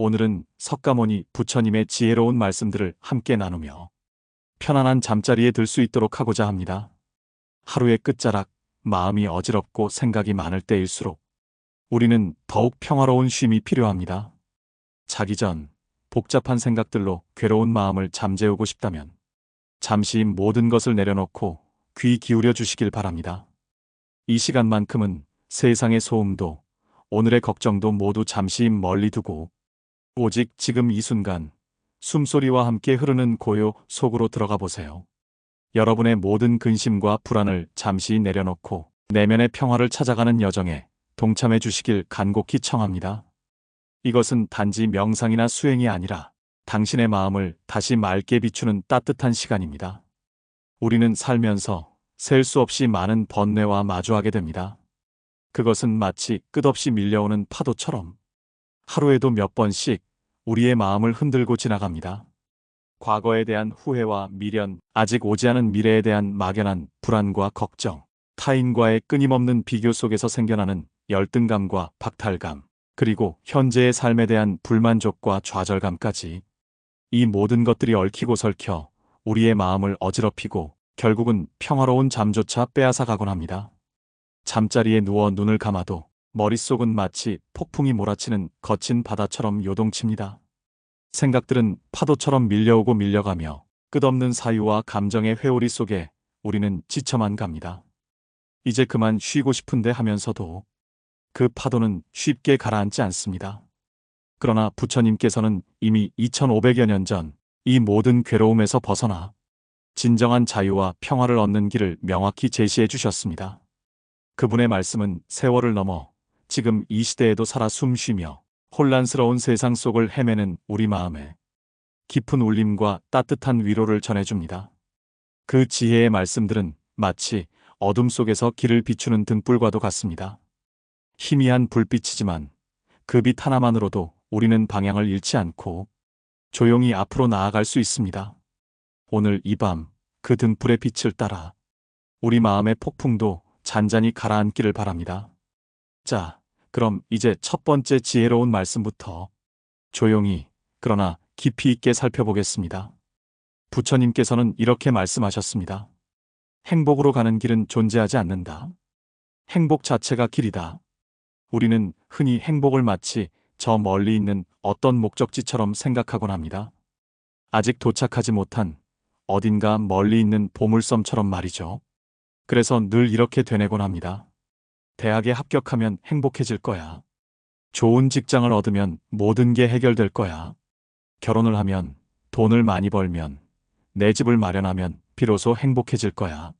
오늘은 석가모니 부처님의 지혜로운 말씀들을 함께 나누며 편안한 잠자리에 들 수 있도록 하고자 합니다. 하루의 끝자락, 마음이 어지럽고 생각이 많을 때일수록 우리는 더욱 평화로운 쉼이 필요합니다. 자기 전 복잡한 생각들로 괴로운 마음을 잠재우고 싶다면 잠시 모든 것을 내려놓고 귀 기울여 주시길 바랍니다. 이 시간만큼은 세상의 소음도 오늘의 걱정도 모두 잠시 멀리 두고 오직 지금 이 순간 숨소리와 함께 흐르는 고요 속으로 들어가 보세요. 여러분의 모든 근심과 불안을 잠시 내려놓고 내면의 평화를 찾아가는 여정에 동참해 주시길 간곡히 청합니다. 이것은 단지 명상이나 수행이 아니라 당신의 마음을 다시 맑게 비추는 따뜻한 시간입니다. 우리는 살면서 셀 수 없이 많은 번뇌와 마주하게 됩니다. 그것은 마치 끝없이 밀려오는 파도처럼 하루에도 몇 번씩 우리의 마음을 흔들고 지나갑니다. 과거에 대한 후회와 미련, 아직 오지 않은 미래에 대한 막연한 불안과 걱정, 타인과의 끊임없는 비교 속에서 생겨나는 열등감과 박탈감, 그리고 현재의 삶에 대한 불만족과 좌절감까지 이 모든 것들이 얽히고 설켜 우리의 마음을 어지럽히고 결국은 평화로운 잠조차 빼앗아가곤 합니다. 잠자리에 누워 눈을 감아도 머릿속은 마치 폭풍이 몰아치는 거친 바다처럼 요동칩니다. 생각들은 파도처럼 밀려오고 밀려가며 끝없는 사유와 감정의 회오리 속에 우리는 지쳐만 갑니다. 이제 그만 쉬고 싶은데 하면서도 그 파도는 쉽게 가라앉지 않습니다. 그러나 부처님께서는 이미 2500여 년 전 이 모든 괴로움에서 벗어나 진정한 자유와 평화를 얻는 길을 명확히 제시해 주셨습니다. 그분의 말씀은 세월을 넘어 지금 이 시대에도 살아 숨쉬며 혼란스러운 세상 속을 헤매는 우리 마음에 깊은 울림과 따뜻한 위로를 전해줍니다. 그 지혜의 말씀들은 마치 어둠 속에서 길을 비추는 등불과도 같습니다. 희미한 불빛이지만 그 빛 하나만으로도 우리는 방향을 잃지 않고 조용히 앞으로 나아갈 수 있습니다. 오늘 이 밤 그 등불의 빛을 따라 우리 마음의 폭풍도 잔잔히 가라앉기를 바랍니다. 자, 그럼 이제 첫 번째 지혜로운 말씀부터 조용히 그러나 깊이 있게 살펴보겠습니다. 부처님께서는 이렇게 말씀하셨습니다. 행복으로 가는 길은 존재하지 않는다. 행복 자체가 길이다. 우리는 흔히 행복을 마치 저 멀리 있는 어떤 목적지처럼 생각하곤 합니다. 아직 도착하지 못한 어딘가 멀리 있는 보물섬처럼 말이죠. 그래서 늘 이렇게 되뇌곤 합니다. 대학에 합격하면 행복해질 거야. 좋은 직장을 얻으면 모든 게 해결될 거야. 결혼을 하면, 돈을 많이 벌면, 내 집을 마련하면 비로소 행복해질 거야.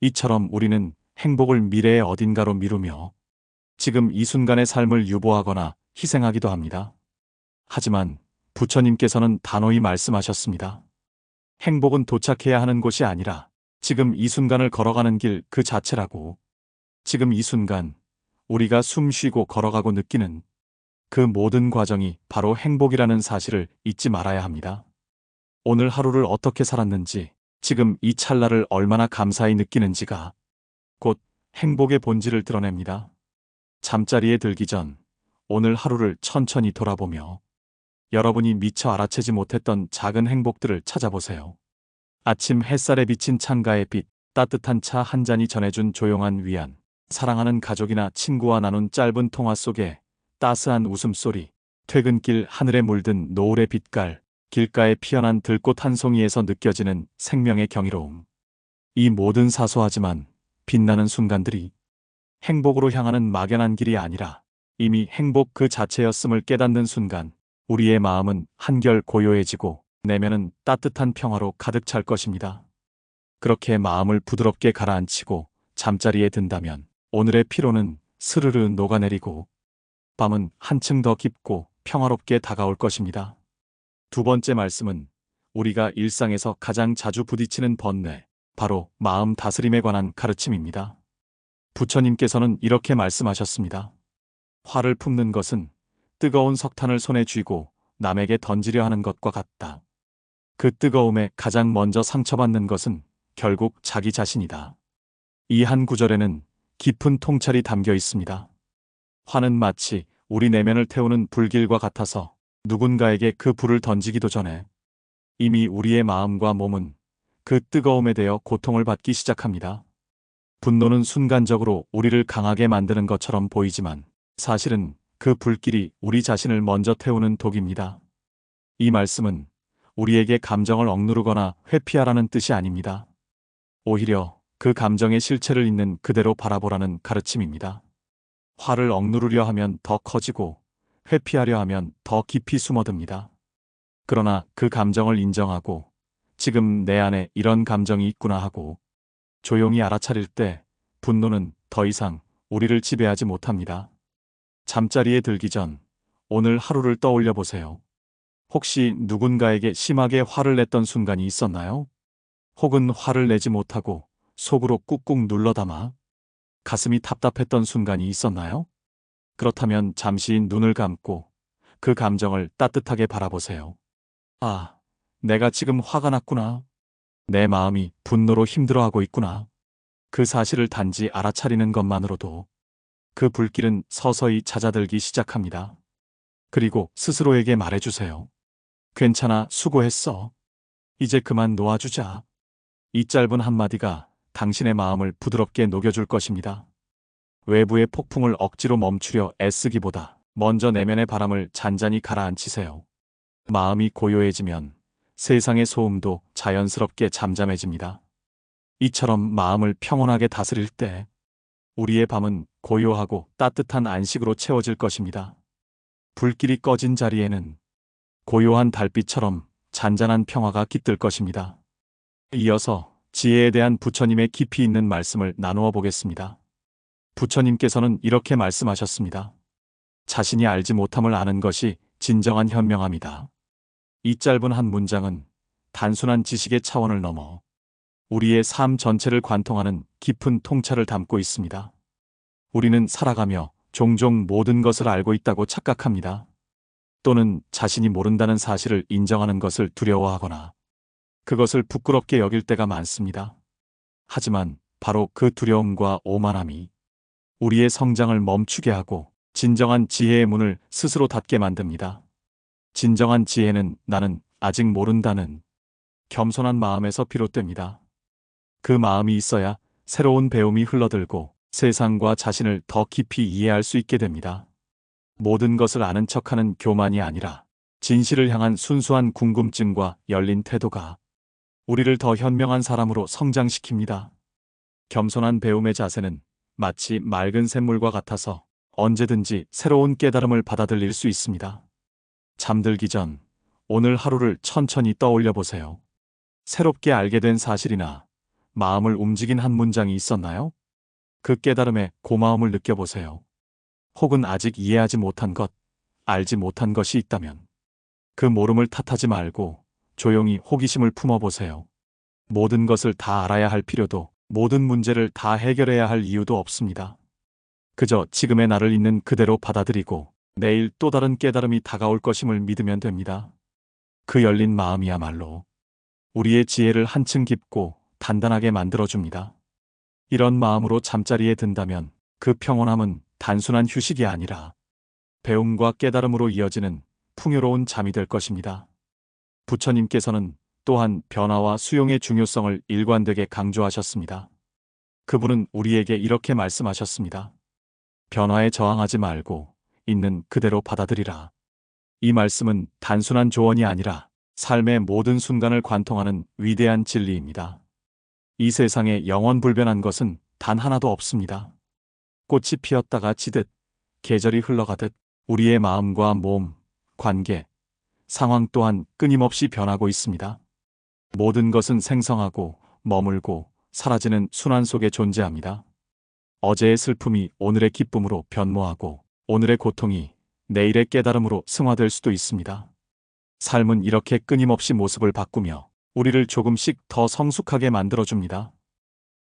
이처럼 우리는 행복을 미래의 어딘가로 미루며 지금 이 순간의 삶을 유보하거나 희생하기도 합니다. 하지만 부처님께서는 단호히 말씀하셨습니다. 행복은 도착해야 하는 곳이 아니라 지금 이 순간을 걸어가는 길 그 자체라고. 지금 이 순간 우리가 숨 쉬고 걸어가고 느끼는 그 모든 과정이 바로 행복이라는 사실을 잊지 말아야 합니다. 오늘 하루를 어떻게 살았는지, 지금 이 찰나를 얼마나 감사히 느끼는지가 곧 행복의 본질을 드러냅니다. 잠자리에 들기 전 오늘 하루를 천천히 돌아보며 여러분이 미처 알아채지 못했던 작은 행복들을 찾아보세요. 아침 햇살에 비친 창가의 빛, 따뜻한 차 한 잔이 전해준 조용한 위안, 사랑하는 가족이나 친구와 나눈 짧은 통화 속에 따스한 웃음소리, 퇴근길 하늘에 물든 노을의 빛깔, 길가에 피어난 들꽃 한 송이에서 느껴지는 생명의 경이로움. 이 모든 사소하지만 빛나는 순간들이 행복으로 향하는 막연한 길이 아니라 이미 행복 그 자체였음을 깨닫는 순간 우리의 마음은 한결 고요해지고 내면은 따뜻한 평화로 가득 찰 것입니다. 그렇게 마음을 부드럽게 가라앉히고 잠자리에 든다면 오늘의 피로는 스르르 녹아내리고 밤은 한층 더 깊고 평화롭게 다가올 것입니다. 두 번째 말씀은 우리가 일상에서 가장 자주 부딪히는 번뇌, 바로 마음 다스림에 관한 가르침입니다. 부처님께서는 이렇게 말씀하셨습니다. 화를 품는 것은 뜨거운 석탄을 손에 쥐고 남에게 던지려 하는 것과 같다. 그 뜨거움에 가장 먼저 상처받는 것은 결국 자기 자신이다. 이 한 구절에는 깊은 통찰이 담겨 있습니다. 화는 마치 우리 내면을 태우는 불길과 같아서 누군가에게 그 불을 던지기도 전에 이미 우리의 마음과 몸은 그 뜨거움에 대해 고통을 받기 시작합니다. 분노는 순간적으로 우리를 강하게 만드는 것처럼 보이지만 사실은 그 불길이 우리 자신을 먼저 태우는 독입니다. 이 말씀은 우리에게 감정을 억누르거나 회피하라는 뜻이 아닙니다. 오히려 그 감정의 실체를 있는 그대로 바라보라는 가르침입니다. 화를 억누르려 하면 더 커지고 회피하려 하면 더 깊이 숨어듭니다. 그러나 그 감정을 인정하고 지금 내 안에 이런 감정이 있구나 하고 조용히 알아차릴 때 분노는 더 이상 우리를 지배하지 못합니다. 잠자리에 들기 전 오늘 하루를 떠올려 보세요. 혹시 누군가에게 심하게 화를 냈던 순간이 있었나요? 혹은 화를 내지 못하고 속으로 꾹꾹 눌러 담아 가슴이 답답했던 순간이 있었나요? 그렇다면 잠시 눈을 감고 그 감정을 따뜻하게 바라보세요. 아, 내가 지금 화가 났구나. 내 마음이 분노로 힘들어하고 있구나. 그 사실을 단지 알아차리는 것만으로도 그 불길은 서서히 잦아들기 시작합니다. 그리고 스스로에게 말해주세요. 괜찮아, 수고했어. 이제 그만 놓아주자. 이 짧은 한마디가 당신의 마음을 부드럽게 녹여줄 것입니다. 외부의 폭풍을 억지로 멈추려 애쓰기보다 먼저 내면의 바람을 잔잔히 가라앉히세요. 마음이 고요해지면 세상의 소음도 자연스럽게 잠잠해집니다. 이처럼 마음을 평온하게 다스릴 때 우리의 밤은 고요하고 따뜻한 안식으로 채워질 것입니다. 불길이 꺼진 자리에는 고요한 달빛처럼 잔잔한 평화가 깃들 것입니다. 이어서 지혜에 대한 부처님의 깊이 있는 말씀을 나누어 보겠습니다. 부처님께서는 이렇게 말씀하셨습니다. 자신이 알지 못함을 아는 것이 진정한 현명함이다. 이 짧은 한 문장은 단순한 지식의 차원을 넘어 우리의 삶 전체를 관통하는 깊은 통찰을 담고 있습니다. 우리는 살아가며 종종 모든 것을 알고 있다고 착각합니다. 또는 자신이 모른다는 사실을 인정하는 것을 두려워하거나 그것을 부끄럽게 여길 때가 많습니다. 하지만 바로 그 두려움과 오만함이 우리의 성장을 멈추게 하고 진정한 지혜의 문을 스스로 닫게 만듭니다. 진정한 지혜는 나는 아직 모른다는 겸손한 마음에서 비롯됩니다. 그 마음이 있어야 새로운 배움이 흘러들고 세상과 자신을 더 깊이 이해할 수 있게 됩니다. 모든 것을 아는 척하는 교만이 아니라 진실을 향한 순수한 궁금증과 열린 태도가 우리를 더 현명한 사람으로 성장시킵니다. 겸손한 배움의 자세는 마치 맑은 샘물과 같아서 언제든지 새로운 깨달음을 받아들일 수 있습니다. 잠들기 전 오늘 하루를 천천히 떠올려 보세요. 새롭게 알게 된 사실이나 마음을 움직인 한 문장이 있었나요? 그 깨달음에 고마움을 느껴보세요. 혹은 아직 이해하지 못한 것, 알지 못한 것이 있다면 그 모름을 탓하지 말고 조용히 호기심을 품어보세요. 모든 것을 다 알아야 할 필요도 모든 문제를 다 해결해야 할 이유도 없습니다. 그저 지금의 나를 있는 그대로 받아들이고 내일 또 다른 깨달음이 다가올 것임을 믿으면 됩니다. 그 열린 마음이야말로 우리의 지혜를 한층 깊고 단단하게 만들어줍니다. 이런 마음으로 잠자리에 든다면 그 평온함은 단순한 휴식이 아니라 배움과 깨달음으로 이어지는 풍요로운 잠이 될 것입니다. 부처님께서는 또한 변화와 수용의 중요성을 일관되게 강조하셨습니다. 그분은 우리에게 이렇게 말씀하셨습니다. 변화에 저항하지 말고 있는 그대로 받아들이라. 이 말씀은 단순한 조언이 아니라 삶의 모든 순간을 관통하는 위대한 진리입니다. 이 세상에 영원불변한 것은 단 하나도 없습니다. 꽃이 피었다가 지듯, 계절이 흘러가듯 우리의 마음과 몸, 관계, 상황 또한 끊임없이 변하고 있습니다. 모든 것은 생성하고 머물고 사라지는 순환 속에 존재합니다. 어제의 슬픔이 오늘의 기쁨으로 변모하고 오늘의 고통이 내일의 깨달음으로 승화될 수도 있습니다. 삶은 이렇게 끊임없이 모습을 바꾸며 우리를 조금씩 더 성숙하게 만들어줍니다.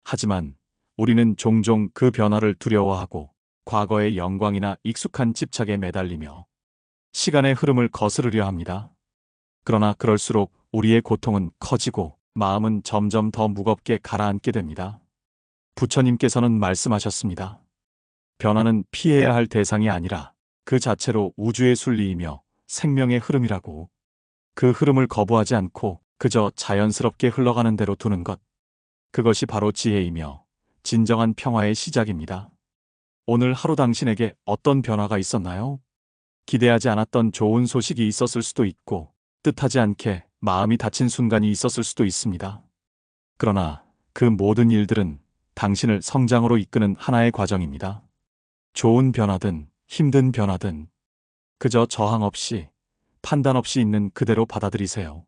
하지만 우리는 종종 그 변화를 두려워하고 과거의 영광이나 익숙한 집착에 매달리며 시간의 흐름을 거스르려 합니다. 그러나 그럴수록 우리의 고통은 커지고 마음은 점점 더 무겁게 가라앉게 됩니다. 부처님께서는 말씀하셨습니다. 변화는 피해야 할 대상이 아니라 그 자체로 우주의 순리이며 생명의 흐름이라고. 그 흐름을 거부하지 않고 그저 자연스럽게 흘러가는 대로 두는 것. 그것이 바로 지혜이며 진정한 평화의 시작입니다. 오늘 하루 당신에게 어떤 변화가 있었나요? 기대하지 않았던 좋은 소식이 있었을 수도 있고, 뜻하지 않게 마음이 다친 순간이 있었을 수도 있습니다. 그러나 그 모든 일들은 당신을 성장으로 이끄는 하나의 과정입니다. 좋은 변화든 힘든 변화든 그저 저항 없이 판단 없이 있는 그대로 받아들이세요.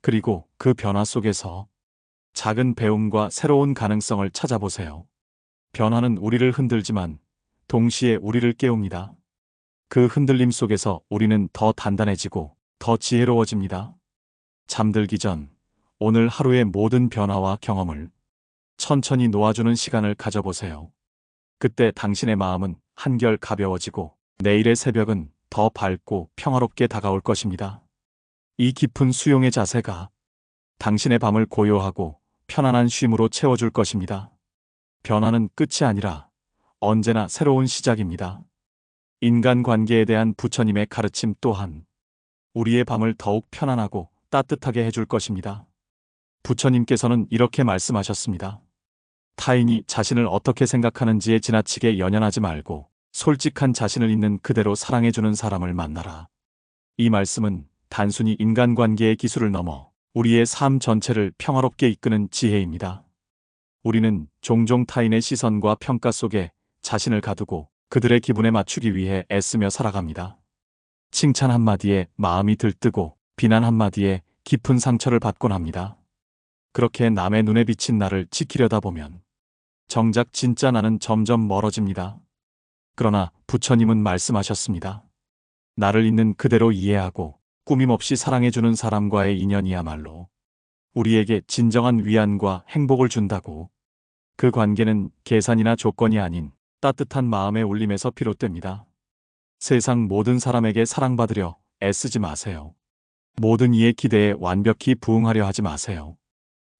그리고 그 변화 속에서 작은 배움과 새로운 가능성을 찾아보세요. 변화는 우리를 흔들지만 동시에 우리를 깨웁니다. 그 흔들림 속에서 우리는 더 단단해지고 더 지혜로워집니다. 잠들기 전 오늘 하루의 모든 변화와 경험을 천천히 놓아주는 시간을 가져보세요. 그때 당신의 마음은 한결 가벼워지고 내일의 새벽은 더 밝고 평화롭게 다가올 것입니다. 이 깊은 수용의 자세가 당신의 밤을 고요하고 편안한 쉼으로 채워줄 것입니다. 변화는 끝이 아니라 언제나 새로운 시작입니다. 인간관계에 대한 부처님의 가르침 또한 우리의 밤을 더욱 편안하고 따뜻하게 해줄 것입니다. 부처님께서는 이렇게 말씀하셨습니다. 타인이 자신을 어떻게 생각하는지에 지나치게 연연하지 말고 솔직한 자신을 있는 그대로 사랑해주는 사람을 만나라. 이 말씀은 단순히 인간관계의 기술을 넘어 우리의 삶 전체를 평화롭게 이끄는 지혜입니다. 우리는 종종 타인의 시선과 평가 속에 자신을 가두고 그들의 기분에 맞추기 위해 애쓰며 살아갑니다. 칭찬 한마디에 마음이 들뜨고 비난 한마디에 깊은 상처를 받곤 합니다. 그렇게 남의 눈에 비친 나를 지키려다 보면 정작 진짜 나는 점점 멀어집니다. 그러나 부처님은 말씀하셨습니다. 나를 있는 그대로 이해하고 꾸밈없이 사랑해주는 사람과의 인연이야말로 우리에게 진정한 위안과 행복을 준다고. 그 관계는 계산이나 조건이 아닌 따뜻한 마음의 울림에서 비롯됩니다. 세상 모든 사람에게 사랑받으려 애쓰지 마세요. 모든 이의 기대에 완벽히 부응하려 하지 마세요.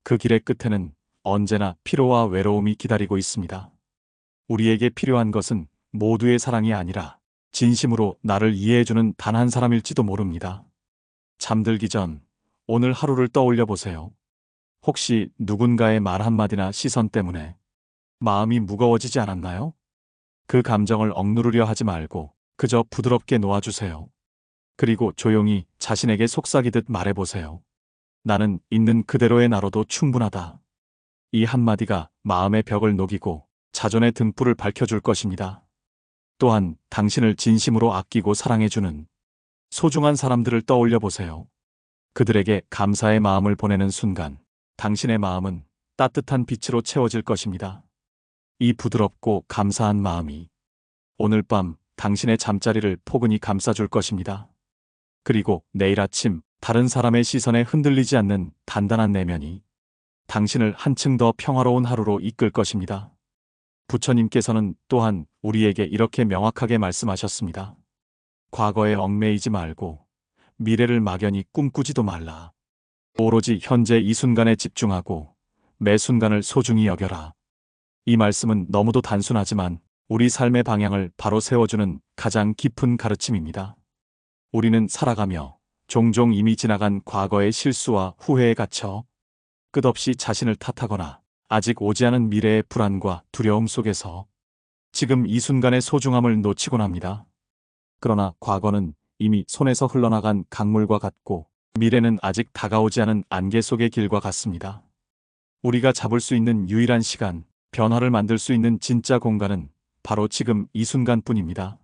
그 길의 끝에는 언제나 피로와 외로움이 기다리고 있습니다. 우리에게 필요한 것은 모두의 사랑이 아니라 진심으로 나를 이해해주는 단 한 사람일지도 모릅니다. 잠들기 전 오늘 하루를 떠올려 보세요. 혹시 누군가의 말 한마디나 시선 때문에 마음이 무거워지지 않았나요? 그 감정을 억누르려 하지 말고 그저 부드럽게 놓아주세요. 그리고 조용히 자신에게 속삭이듯 말해보세요. 나는 있는 그대로의 나로도 충분하다. 이 한마디가 마음의 벽을 녹이고 자존의 등불을 밝혀줄 것입니다. 또한 당신을 진심으로 아끼고 사랑해주는 소중한 사람들을 떠올려 보세요. 그들에게 감사의 마음을 보내는 순간 당신의 마음은 따뜻한 빛으로 채워질 것입니다. 이 부드럽고 감사한 마음이 오늘 밤 당신의 잠자리를 포근히 감싸줄 것입니다. 그리고 내일 아침 다른 사람의 시선에 흔들리지 않는 단단한 내면이 당신을 한층 더 평화로운 하루로 이끌 것입니다. 부처님께서는 또한 우리에게 이렇게 명확하게 말씀하셨습니다. 과거에 얽매이지 말고 미래를 막연히 꿈꾸지도 말라. 오로지 현재 이 순간에 집중하고 매 순간을 소중히 여겨라. 이 말씀은 너무도 단순하지만 우리 삶의 방향을 바로 세워주는 가장 깊은 가르침입니다. 우리는 살아가며 종종 이미 지나간 과거의 실수와 후회에 갇혀 끝없이 자신을 탓하거나 아직 오지 않은 미래의 불안과 두려움 속에서 지금 이 순간의 소중함을 놓치곤 합니다. 그러나 과거는 이미 손에서 흘러나간 강물과 같고 미래는 아직 다가오지 않은 안개 속의 길과 같습니다. 우리가 잡을 수 있는 유일한 시간, 변화를 만들 수 있는 진짜 공간은 바로 지금 이 순간뿐입니다.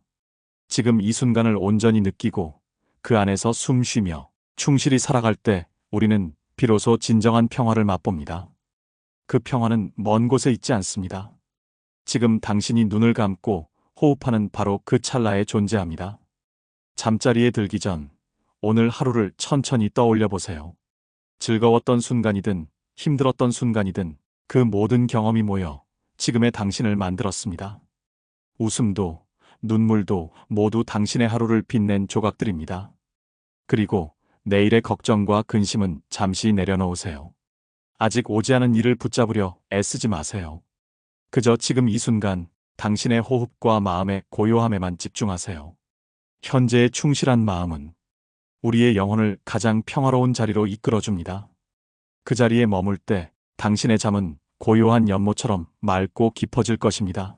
지금 이 순간을 온전히 느끼고 그 안에서 숨 쉬며 충실히 살아갈 때 우리는 비로소 진정한 평화를 맛봅니다. 그 평화는 먼 곳에 있지 않습니다. 지금 당신이 눈을 감고 호흡하는 바로 그 찰나에 존재합니다. 잠자리에 들기 전 오늘 하루를 천천히 떠올려 보세요. 즐거웠던 순간이든 힘들었던 순간이든 그 모든 경험이 모여 지금의 당신을 만들었습니다. 웃음도 눈물도 모두 당신의 하루를 빛낸 조각들입니다. 그리고 내일의 걱정과 근심은 잠시 내려놓으세요. 아직 오지 않은 일을 붙잡으려 애쓰지 마세요. 그저 지금 이 순간 당신의 호흡과 마음의 고요함에만 집중하세요. 현재의 충실한 마음은 우리의 영혼을 가장 평화로운 자리로 이끌어줍니다. 그 자리에 머물 때 당신의 잠은 고요한 연못처럼 맑고 깊어질 것입니다.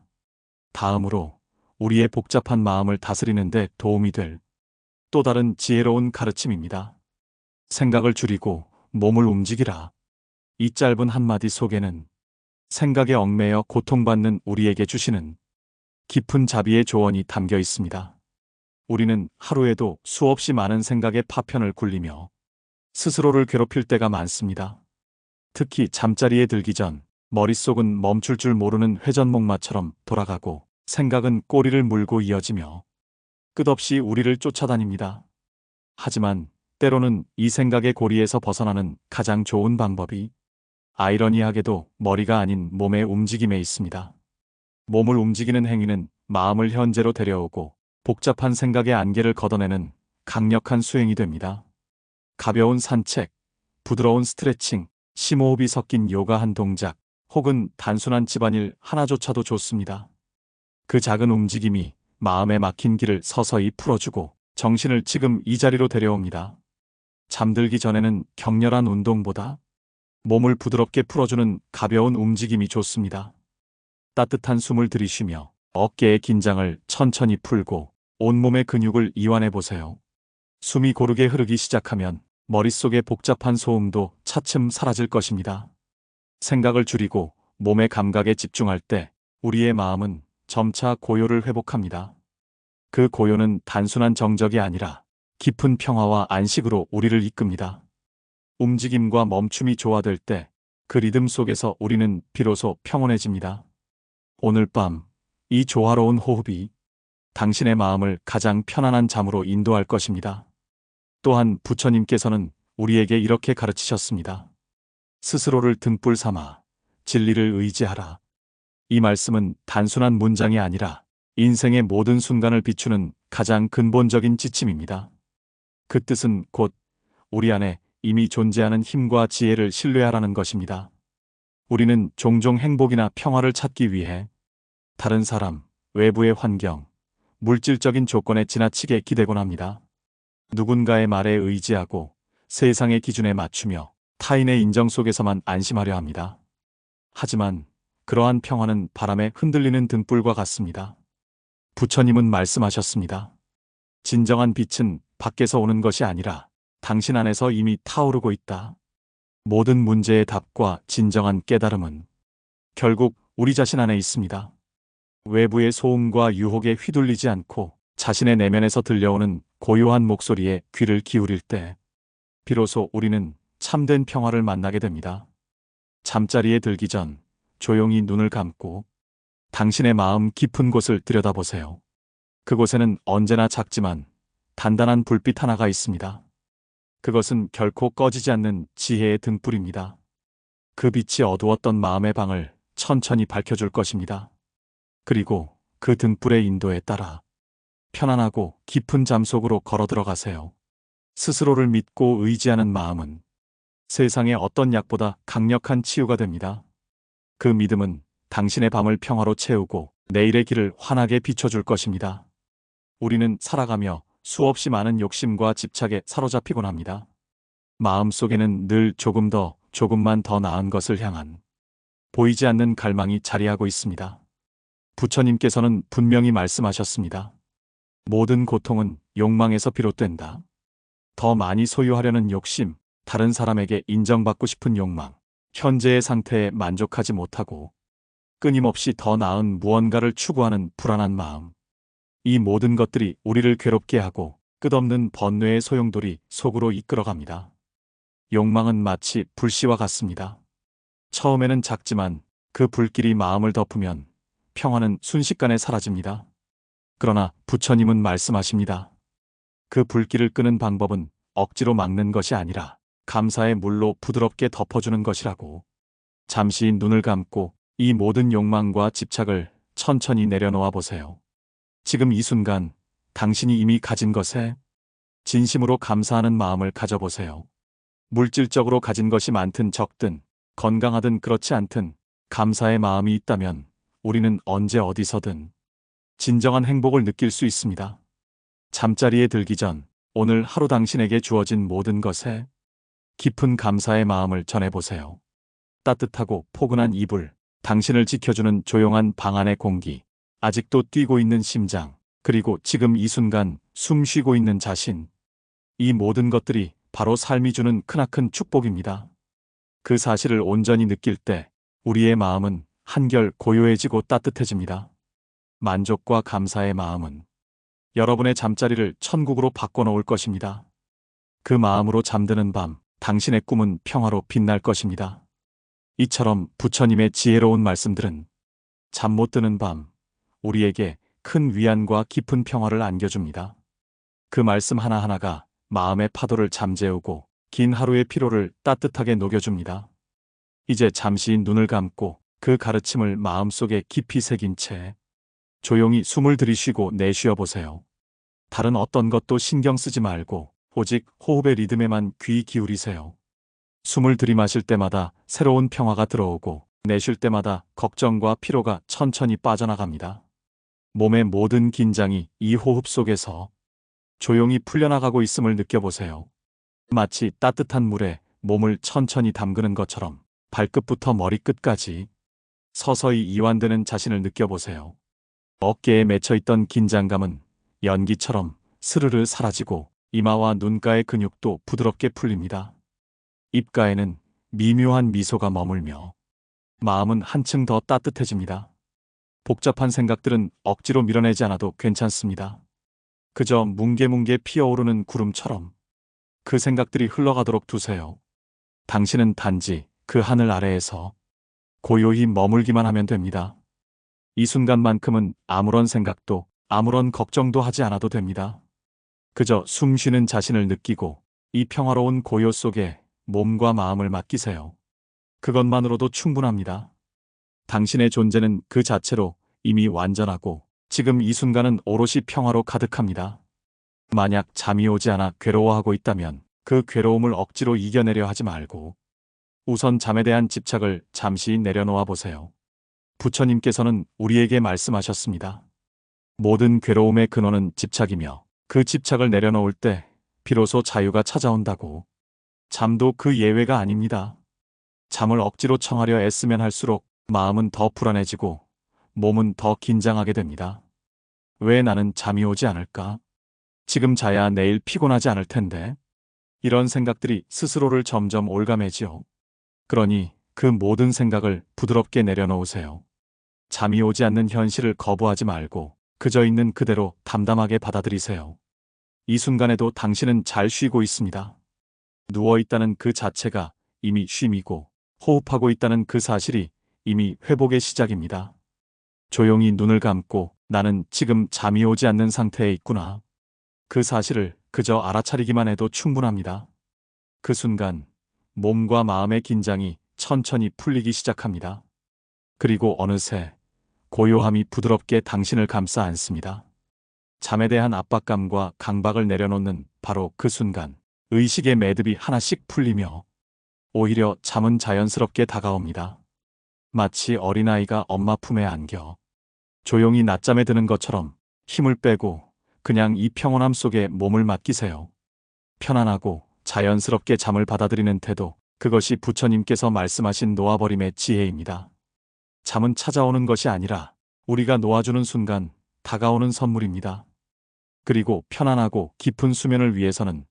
다음으로 우리의 복잡한 마음을 다스리는 데 도움이 될 또 다른 지혜로운 가르침입니다. 생각을 줄이고 몸을 움직이라. 이 짧은 한마디 속에는 생각에 얽매여 고통받는 우리에게 주시는 깊은 자비의 조언이 담겨 있습니다. 우리는 하루에도 수없이 많은 생각의 파편을 굴리며 스스로를 괴롭힐 때가 많습니다. 특히 잠자리에 들기 전 머릿속은 멈출 줄 모르는 회전목마처럼 돌아가고 생각은 꼬리를 물고 이어지며 끝없이 우리를 쫓아다닙니다. 하지만 때로는 이 생각의 고리에서 벗어나는 가장 좋은 방법이 아이러니하게도 머리가 아닌 몸의 움직임에 있습니다. 몸을 움직이는 행위는 마음을 현재로 데려오고 복잡한 생각의 안개를 걷어내는 강력한 수행이 됩니다. 가벼운 산책, 부드러운 스트레칭, 심호흡이 섞인 요가 한 동작, 혹은 단순한 집안일 하나조차도 좋습니다. 그 작은 움직임이 마음에 막힌 길을 서서히 풀어주고 정신을 지금 이 자리로 데려옵니다. 잠들기 전에는 격렬한 운동보다 몸을 부드럽게 풀어주는 가벼운 움직임이 좋습니다. 따뜻한 숨을 들이쉬며 어깨의 긴장을 천천히 풀고 온몸의 근육을 이완해 보세요. 숨이 고르게 흐르기 시작하면 머릿속의 복잡한 소음도 차츰 사라질 것입니다. 생각을 줄이고 몸의 감각에 집중할 때 우리의 마음은 점차 고요를 회복합니다. 그 고요는 단순한 정적이 아니라 깊은 평화와 안식으로 우리를 이끕니다. 움직임과 멈춤이 조화될 때 그 리듬 속에서 우리는 비로소 평온해집니다. 오늘 밤 이 조화로운 호흡이 당신의 마음을 가장 편안한 잠으로 인도할 것입니다. 또한 부처님께서는 우리에게 이렇게 가르치셨습니다. 스스로를 등불 삼아 진리를 의지하라. 이 말씀은 단순한 문장이 아니라 인생의 모든 순간을 비추는 가장 근본적인 지침입니다. 그 뜻은 곧 우리 안에 이미 존재하는 힘과 지혜를 신뢰하라는 것입니다. 우리는 종종 행복이나 평화를 찾기 위해 다른 사람, 외부의 환경, 물질적인 조건에 지나치게 기대곤 합니다. 누군가의 말에 의지하고 세상의 기준에 맞추며 타인의 인정 속에서만 안심하려 합니다. 하지만 그러한 평화는 바람에 흔들리는 등불과 같습니다. 부처님은 말씀하셨습니다. 진정한 빛은 밖에서 오는 것이 아니라 당신 안에서 이미 타오르고 있다. 모든 문제의 답과 진정한 깨달음은 결국 우리 자신 안에 있습니다. 외부의 소음과 유혹에 휘둘리지 않고 자신의 내면에서 들려오는 고요한 목소리에 귀를 기울일 때 비로소 우리는 참된 평화를 만나게 됩니다. 잠자리에 들기 전 조용히 눈을 감고 당신의 마음 깊은 곳을 들여다보세요. 그곳에는 언제나 작지만 단단한 불빛 하나가 있습니다. 그것은 결코 꺼지지 않는 지혜의 등불입니다. 그 빛이 어두웠던 마음의 방을 천천히 밝혀줄 것입니다. 그리고 그 등불의 인도에 따라 편안하고 깊은 잠 속으로 걸어 들어가세요. 스스로를 믿고 의지하는 마음은 세상의 어떤 약보다 강력한 치유가 됩니다. 그 믿음은 당신의 밤을 평화로 채우고 내일의 길을 환하게 비춰줄 것입니다. 우리는 살아가며 수없이 많은 욕심과 집착에 사로잡히곤 합니다. 마음속에는 늘 조금만 더 나은 것을 향한 보이지 않는 갈망이 자리하고 있습니다. 부처님께서는 분명히 말씀하셨습니다. 모든 고통은 욕망에서 비롯된다. 더 많이 소유하려는 욕심, 다른 사람에게 인정받고 싶은 욕망, 현재의 상태에 만족하지 못하고 끊임없이 더 나은 무언가를 추구하는 불안한 마음. 이 모든 것들이 우리를 괴롭게 하고 끝없는 번뇌의 소용돌이 속으로 이끌어갑니다. 욕망은 마치 불씨와 같습니다. 처음에는 작지만 그 불길이 마음을 덮으면 평화는 순식간에 사라집니다. 그러나 부처님은 말씀하십니다. 그 불길을 끄는 방법은 억지로 막는 것이 아니라 감사의 물로 부드럽게 덮어주는 것이라고. 잠시 눈을 감고 이 모든 욕망과 집착을 천천히 내려놓아 보세요. 지금 이 순간 당신이 이미 가진 것에 진심으로 감사하는 마음을 가져보세요. 물질적으로 가진 것이 많든 적든 건강하든 그렇지 않든 감사의 마음이 있다면 우리는 언제 어디서든 진정한 행복을 느낄 수 있습니다. 잠자리에 들기 전 오늘 하루 당신에게 주어진 모든 것에 깊은 감사의 마음을 전해보세요. 따뜻하고 포근한 이불, 당신을 지켜주는 조용한 방 안의 공기, 아직도 뛰고 있는 심장, 그리고 지금 이 순간 숨 쉬고 있는 자신. 이 모든 것들이 바로 삶이 주는 크나큰 축복입니다. 그 사실을 온전히 느낄 때 우리의 마음은 한결 고요해지고 따뜻해집니다. 만족과 감사의 마음은 여러분의 잠자리를 천국으로 바꿔놓을 것입니다. 그 마음으로 잠드는 밤, 당신의 꿈은 평화로 빛날 것입니다. 이처럼 부처님의 지혜로운 말씀들은 잠 못 드는 밤, 우리에게 큰 위안과 깊은 평화를 안겨줍니다. 그 말씀 하나하나가 마음의 파도를 잠재우고 긴 하루의 피로를 따뜻하게 녹여줍니다. 이제 잠시 눈을 감고 그 가르침을 마음속에 깊이 새긴 채 조용히 숨을 들이쉬고 내쉬어 보세요. 다른 어떤 것도 신경 쓰지 말고 오직 호흡의 리듬에만 귀 기울이세요. 숨을 들이마실 때마다 새로운 평화가 들어오고 내쉴 때마다 걱정과 피로가 천천히 빠져나갑니다. 몸의 모든 긴장이 이 호흡 속에서 조용히 풀려나가고 있음을 느껴보세요. 마치 따뜻한 물에 몸을 천천히 담그는 것처럼 발끝부터 머리끝까지 서서히 이완되는 자신을 느껴보세요. 어깨에 맺혀있던 긴장감은 연기처럼 스르르 사라지고 이마와 눈가의 근육도 부드럽게 풀립니다. 입가에는 미묘한 미소가 머물며 마음은 한층 더 따뜻해집니다. 복잡한 생각들은 억지로 밀어내지 않아도 괜찮습니다. 그저 뭉게뭉게 피어오르는 구름처럼 그 생각들이 흘러가도록 두세요. 당신은 단지 그 하늘 아래에서 고요히 머물기만 하면 됩니다. 이 순간만큼은 아무런 생각도 아무런 걱정도 하지 않아도 됩니다. 그저 숨 쉬는 자신을 느끼고 이 평화로운 고요 속에 몸과 마음을 맡기세요. 그것만으로도 충분합니다. 당신의 존재는 그 자체로 이미 완전하고 지금 이 순간은 오롯이 평화로 가득합니다. 만약 잠이 오지 않아 괴로워하고 있다면 그 괴로움을 억지로 이겨내려 하지 말고 우선 잠에 대한 집착을 잠시 내려놓아 보세요. 부처님께서는 우리에게 말씀하셨습니다. 모든 괴로움의 근원은 집착이며 그 집착을 내려놓을 때 비로소 자유가 찾아온다고. 잠도 그 예외가 아닙니다. 잠을 억지로 청하려 애쓰면 할수록 마음은 더 불안해지고 몸은 더 긴장하게 됩니다. 왜 나는 잠이 오지 않을까? 지금 자야 내일 피곤하지 않을 텐데. 이런 생각들이 스스로를 점점 올가매지요. 그러니 그 모든 생각을 부드럽게 내려놓으세요. 잠이 오지 않는 현실을 거부하지 말고 그저 있는 그대로 담담하게 받아들이세요. 이 순간에도 당신은 잘 쉬고 있습니다. 누워있다는 그 자체가 이미 쉼이고 호흡하고 있다는 그 사실이 이미 회복의 시작입니다. 조용히 눈을 감고 나는 지금 잠이 오지 않는 상태에 있구나. 그 사실을 그저 알아차리기만 해도 충분합니다. 그 순간 몸과 마음의 긴장이 천천히 풀리기 시작합니다. 그리고 어느새 고요함이 부드럽게 당신을 감싸 안습니다. 잠에 대한 압박감과 강박을 내려놓는 바로 그 순간 의식의 매듭이 하나씩 풀리며 오히려 잠은 자연스럽게 다가옵니다. 마치 어린아이가 엄마 품에 안겨 조용히 낮잠에 드는 것처럼 힘을 빼고 그냥 이 평온함 속에 몸을 맡기세요. 편안하고 자연스럽게 잠을 받아들이는 태도, 그것이 부처님께서 말씀하신 놓아버림의 지혜입니다. 잠은 찾아오는 것이 아니라 우리가 놓아주는 순간 다가오는 선물입니다. 그리고 편안하고 깊은 수면을 위해서는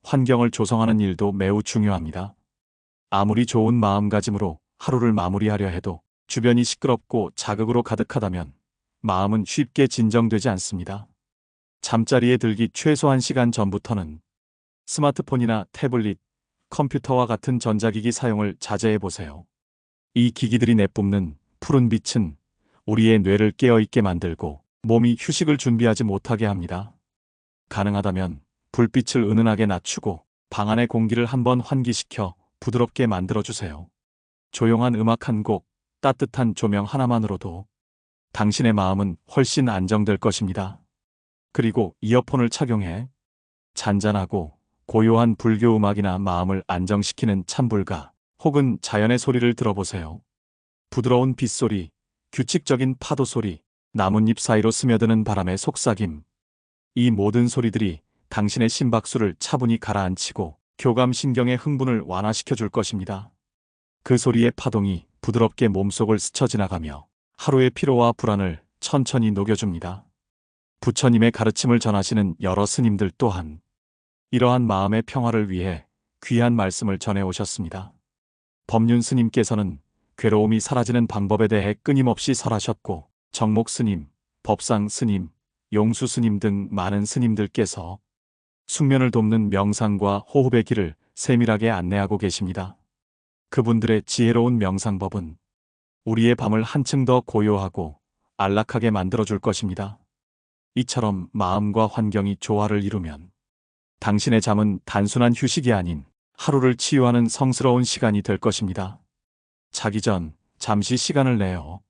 환경을 조성하는 일도 매우 중요합니다. 아무리 좋은 마음가짐으로 하루를 마무리하려 해도 주변이 시끄럽고 자극으로 가득하다면 마음은 쉽게 진정되지 않습니다. 잠자리에 들기 최소 1시간 전부터는 스마트폰이나 태블릿, 컴퓨터와 같은 전자기기 사용을 자제해 보세요. 이 기기들이 내뿜는 푸른 빛은 우리의 뇌를 깨어있게 만들고 몸이 휴식을 준비하지 못하게 합니다. 가능하다면 불빛을 은은하게 낮추고 방 안의 공기를 한번 환기시켜 부드럽게 만들어주세요. 조용한 음악 한 곡, 따뜻한 조명 하나만으로도 당신의 마음은 훨씬 안정될 것입니다. 그리고 이어폰을 착용해 잔잔하고 고요한 불교 음악이나 마음을 안정시키는 찬불가 혹은 자연의 소리를 들어보세요. 부드러운 빗소리, 규칙적인 파도 소리, 나뭇잎 사이로 스며드는 바람의 속삭임. 이 모든 소리들이 당신의 심박수를 차분히 가라앉히고 교감신경의 흥분을 완화시켜 줄 것입니다. 그 소리의 파동이 부드럽게 몸속을 스쳐 지나가며 하루의 피로와 불안을 천천히 녹여줍니다. 부처님의 가르침을 전하시는 여러 스님들 또한 이러한 마음의 평화를 위해 귀한 말씀을 전해 오셨습니다. 법륜 스님께서는 괴로움이 사라지는 방법에 대해 끊임없이 설하셨고, 정목 스님, 법상 스님, 용수 스님 등 많은 스님들께서 숙면을 돕는 명상과 호흡의 길을 세밀하게 안내하고 계십니다. 그분들의 지혜로운 명상법은 우리의 밤을 한층 더 고요하고 안락하게 만들어줄 것입니다. 이처럼 마음과 환경이 조화를 이루면 당신의 잠은 단순한 휴식이 아닌 하루를 치유하는 성스러운 시간이 될 것입니다. 자기 전 잠시 시간을 내어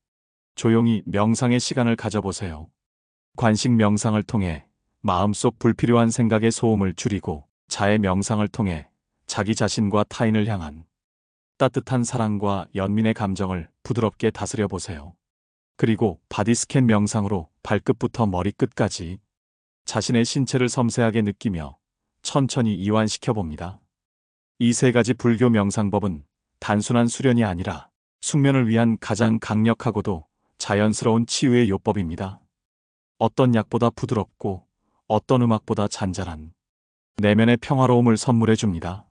조용히 명상의 시간을 가져보세요. 관식 명상을 통해 마음속 불필요한 생각의 소음을 줄이고, 자의 명상을 통해 자기 자신과 타인을 향한 따뜻한 사랑과 연민의 감정을 부드럽게 다스려 보세요. 그리고 바디 스캔 명상으로 발끝부터 머리끝까지 자신의 신체를 섬세하게 느끼며 천천히 이완시켜 봅니다. 이 세 가지 불교 명상법은 단순한 수련이 아니라 숙면을 위한 가장 강력하고도 자연스러운 치유의 요법입니다. 어떤 약보다 부드럽고 어떤 음악보다 잔잔한 내면의 평화로움을 선물해 줍니다.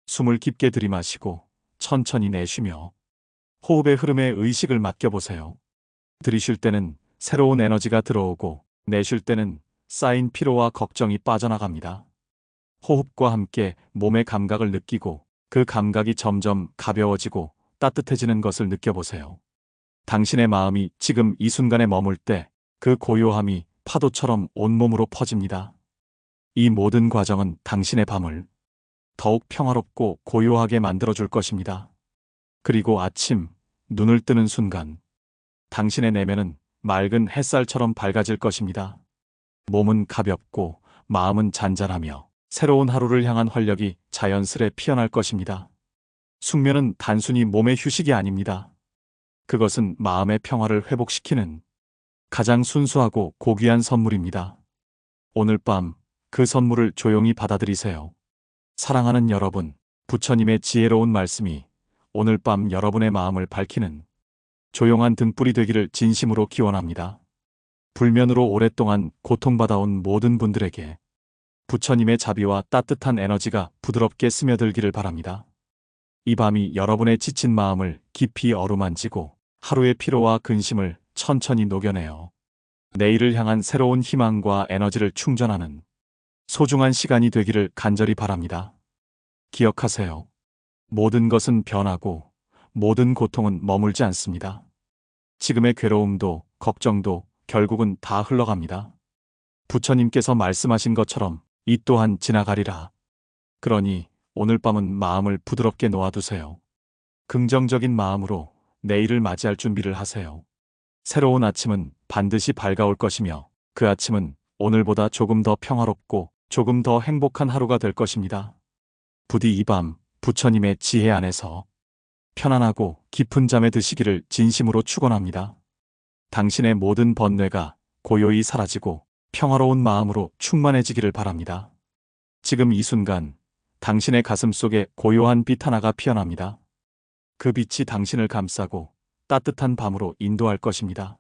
숨을 깊게 들이마시고 천천히 내쉬며 호흡의 흐름에 의식을 맡겨보세요. 들이쉴 때는 새로운 에너지가 들어오고, 내쉴 때는 쌓인 피로와 걱정이 빠져나갑니다. 호흡과 함께 몸의 감각을 느끼고, 그 감각이 점점 가벼워지고 따뜻해지는 것을 느껴보세요. 당신의 마음이 지금 이 순간에 머물 때 그 고요함이 파도처럼 온몸으로 퍼집니다. 이 모든 과정은 당신의 밤을 더욱 평화롭고 고요하게 만들어줄 것입니다. 그리고 아침, 눈을 뜨는 순간 당신의 내면은 맑은 햇살처럼 밝아질 것입니다. 몸은 가볍고 마음은 잔잔하며 새로운 하루를 향한 활력이 자연스레 피어날 것입니다. 숙면은 단순히 몸의 휴식이 아닙니다. 그것은 마음의 평화를 회복시키는 가장 순수하고 고귀한 선물입니다. 오늘 밤 그 선물을 조용히 받아들이세요. 사랑하는 여러분, 부처님의 지혜로운 말씀이 오늘 밤 여러분의 마음을 밝히는 조용한 등불이 되기를 진심으로 기원합니다. 불면으로 오랫동안 고통받아온 모든 분들에게 부처님의 자비와 따뜻한 에너지가 부드럽게 스며들기를 바랍니다. 이 밤이 여러분의 지친 마음을 깊이 어루만지고 하루의 피로와 근심을 천천히 녹여내어 내일을 향한 새로운 희망과 에너지를 충전하는 소중한 시간이 되기를 간절히 바랍니다. 기억하세요. 모든 것은 변하고 모든 고통은 머물지 않습니다. 지금의 괴로움도 걱정도 결국은 다 흘러갑니다. 부처님께서 말씀하신 것처럼 이 또한 지나가리라. 그러니 오늘 밤은 마음을 부드럽게 놓아두세요. 긍정적인 마음으로 내일을 맞이할 준비를 하세요. 새로운 아침은 반드시 밝아올 것이며, 그 아침은 오늘보다 조금 더 평화롭고 조금 더 행복한 하루가 될 것입니다. 부디 이 밤 부처님의 지혜 안에서 편안하고 깊은 잠에 드시기를 진심으로 축원합니다. 당신의 모든 번뇌가 고요히 사라지고 평화로운 마음으로 충만해지기를 바랍니다. 지금 이 순간 당신의 가슴 속에 고요한 빛 하나가 피어납니다. 그 빛이 당신을 감싸고 따뜻한 밤으로 인도할 것입니다.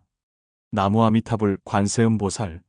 나무 아미타불 관세음보살